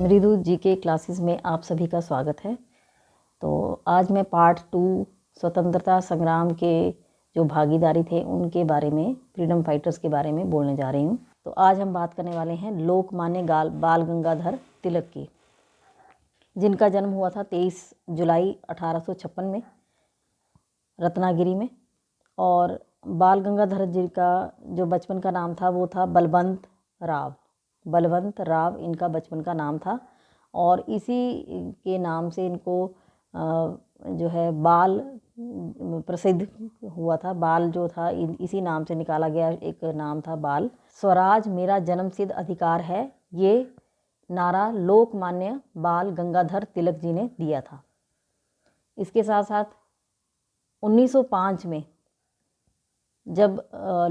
मृदु जी के क्लासेस में आप सभी का स्वागत है। तो आज मैं पार्ट 2 स्वतंत्रता संग्राम के जो भागीदारी थे उनके बारे में, फ्रीडम फाइटर्स के बारे में बोलने जा रही हूँ। तो आज हम बात करने वाले हैं लोकमान्य बाल गंगाधर तिलक की, जिनका जन्म हुआ था 23 जुलाई 1856 में रत्नागिरी में। और बाल गंगाधर जी का जो बचपन का नाम था वो था बलवंत राव इनका बचपन का नाम था। और इसी के नाम से इनको जो है बाल प्रसिद्ध हुआ था। बाल जो था इसी नाम से निकाला गया एक नाम था बाल। स्वराज मेरा जन्मसिद्ध अधिकार है, ये नारा लोकमान्य बाल गंगाधर तिलक जी ने दिया था। इसके साथ साथ 1905 में जब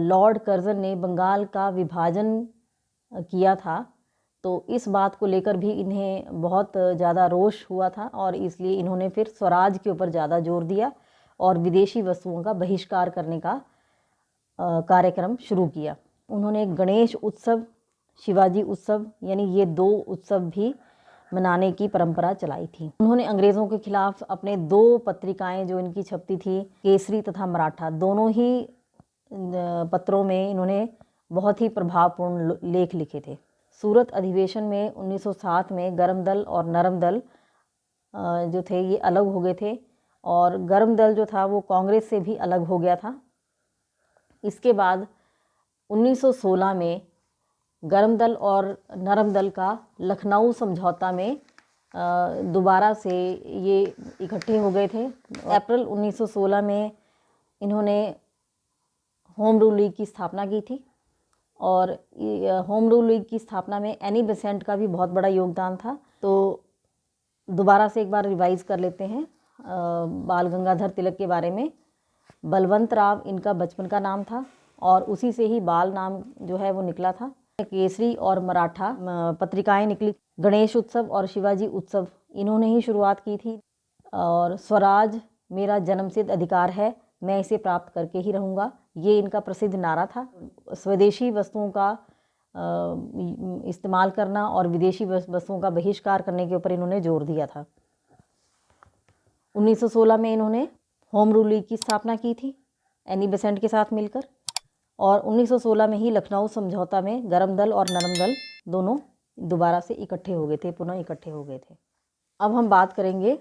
लॉर्ड कर्जन ने बंगाल का विभाजन किया था तो इस बात को लेकर भी इन्हें बहुत ज़्यादा रोष हुआ था और इसलिए इन्होंने फिर स्वराज के ऊपर ज़्यादा जोर दिया और विदेशी वस्तुओं का बहिष्कार करने का कार्यक्रम शुरू किया। उन्होंने गणेश उत्सव, शिवाजी उत्सव यानी ये 2 उत्सव भी मनाने की परंपरा चलाई थी। उन्होंने अंग्रेज़ों के खिलाफ अपने 2 पत्रिकाएं जो इनकी छपती थी, केसरी तथा मराठा, दोनों ही पत्रों में इन्होंने बहुत ही प्रभावपूर्ण लेख लिखे थे। सूरत अधिवेशन में 1907 में गर्म दल और नरम दल जो थे ये अलग हो गए थे और गर्म दल जो था वो कांग्रेस से भी अलग हो गया था। इसके बाद 1916 में गर्म दल और नरम दल का लखनऊ समझौता में दोबारा से ये इकट्ठे हो गए थे। अप्रैल 1916 में इन्होंने होम रूल लीग की स्थापना की थी और होम रूल लीग की स्थापना में एनी बेसेंट का भी बहुत बड़ा योगदान था। तो दोबारा से एक बार रिवाइज कर लेते हैं बाल गंगाधर तिलक के बारे में। बलवंत राव इनका बचपन का नाम था और उसी से ही बाल नाम जो है वो निकला था। केसरी और मराठा पत्रिकाएं निकली। गणेश उत्सव और शिवाजी उत्सव इन्होंने ही शुरुआत की थी। और स्वराज मेरा जन्मसिद्ध अधिकार है, मैं इसे प्राप्त करके ही रहूँगा, ये इनका प्रसिद्ध नारा था। स्वदेशी वस्तुओं का इस्तेमाल करना और विदेशी वस्तुओं का बहिष्कार करने के ऊपर इन्होंने जोर दिया था। 1916 में इन्होंने होम रूल लीग की स्थापना की थी एनी बेसेंट के साथ मिलकर और 1916 में ही लखनऊ समझौता में गर्म दल और नरम दल दोनों दोबारा से इकट्ठे हो गए थे, पुनः इकट्ठे हो गए थे। अब हम बात करेंगे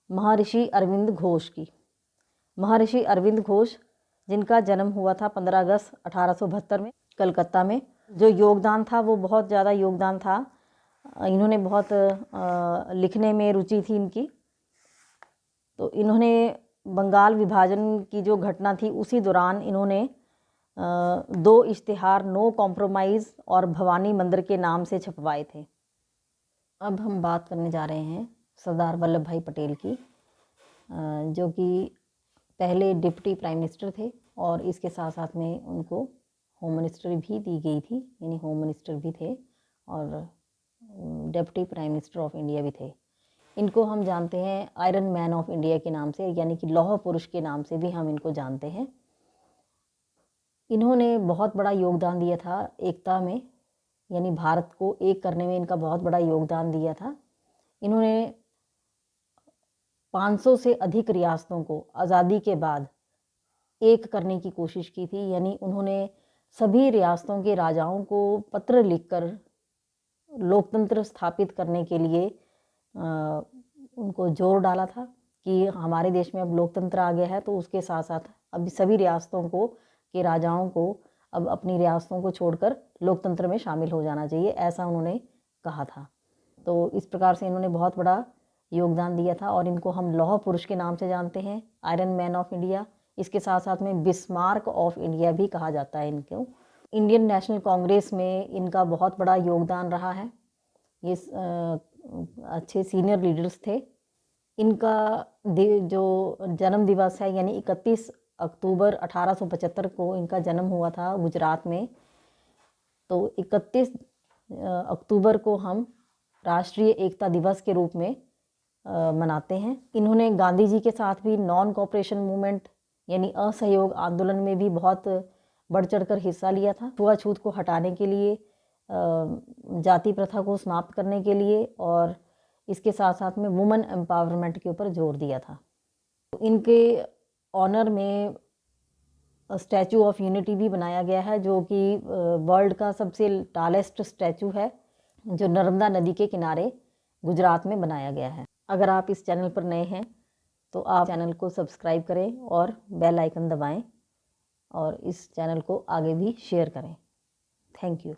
महर्षि अरविंद घोष की। महर्षि अरविंद घोष जिनका जन्म हुआ था 15 अगस्त 1872 में कलकत्ता में। जो योगदान था वो बहुत ज़्यादा योगदान था। इन्होंने बहुत लिखने में रुचि थी इनकी। तो इन्होंने बंगाल विभाजन की जो घटना थी उसी दौरान इन्होंने 2 इश्तिहार नो कॉम्प्रोमाइज़ और भवानी मंदिर के नाम से छपवाए थे। अब हम बात करने जा रहे हैं सरदार वल्लभ भाई पटेल की, जो कि पहले डिप्टी प्राइम मिनिस्टर थे और इसके साथ साथ में उनको होम मिनिस्टर भी दी गई थी, यानी होम मिनिस्टर भी थे और deputy prime minister of India भी थे। इनको हम जानते हैं आयरन मैन ऑफ इंडिया के नाम से, यानी कि लौह पुरुष के नाम से भी हम इनको जानते हैं। इन्होंने बहुत बड़ा योगदान दिया था एकता में, यानी भारत को एक करने में इनका बहुत बड़ा योगदान दिया था। इन्होंने 500 से अधिक रियासतों को आज़ादी के बाद एक करने की कोशिश की थी, यानी उन्होंने सभी रियासतों के राजाओं को पत्र लिखकर लोकतंत्र स्थापित करने के लिए उनको जोर डाला था कि हमारे देश में अब लोकतंत्र आ गया है, तो उसके साथ साथ अब सभी रियासतों को के राजाओं को अब अपनी रियासतों को छोड़कर लोकतंत्र में शामिल हो जाना चाहिए, ऐसा उन्होंने कहा था। तो इस प्रकार से इन्होंने बहुत बड़ा योगदान दिया था और इनको हम लौह पुरुष के नाम से जानते हैं, आयरन मैन ऑफ इंडिया। इसके साथ साथ में बिस्मार्क ऑफ इंडिया भी कहा जाता है इनको। इंडियन नेशनल कांग्रेस में इनका बहुत बड़ा योगदान रहा है। ये अच्छे सीनियर लीडर्स थे। इनका जो जन्म दिवस है यानी 31 अक्टूबर 1875 को इनका जन्म हुआ था गुजरात में। तो 31 अक्टूबर को हम राष्ट्रीय एकता दिवस के रूप में मनाते हैं। इन्होंने गांधी जी के साथ भी नॉन कोऑपरेशन मूवमेंट यानी असहयोग आंदोलन में भी बहुत बढ़ चढ़कर हिस्सा लिया था। छुआछूत को हटाने के लिए जाति प्रथा को समाप्त करने के लिए और इसके साथ साथ में वुमेन एम्पावरमेंट के ऊपर जोर दिया था। इनके ऑनर में स्टैचू ऑफ यूनिटी भी बनाया गया है, जो कि वर्ल्ड का सबसे टालेस्ट स्टैचू है, जो नर्मदा नदी के किनारे गुजरात में बनाया गया है। अगर आप इस चैनल पर नए हैं तो आप चैनल को सब्सक्राइब करें और बेल आइकन दबाएं और इस चैनल को आगे भी शेयर करें। Thank you.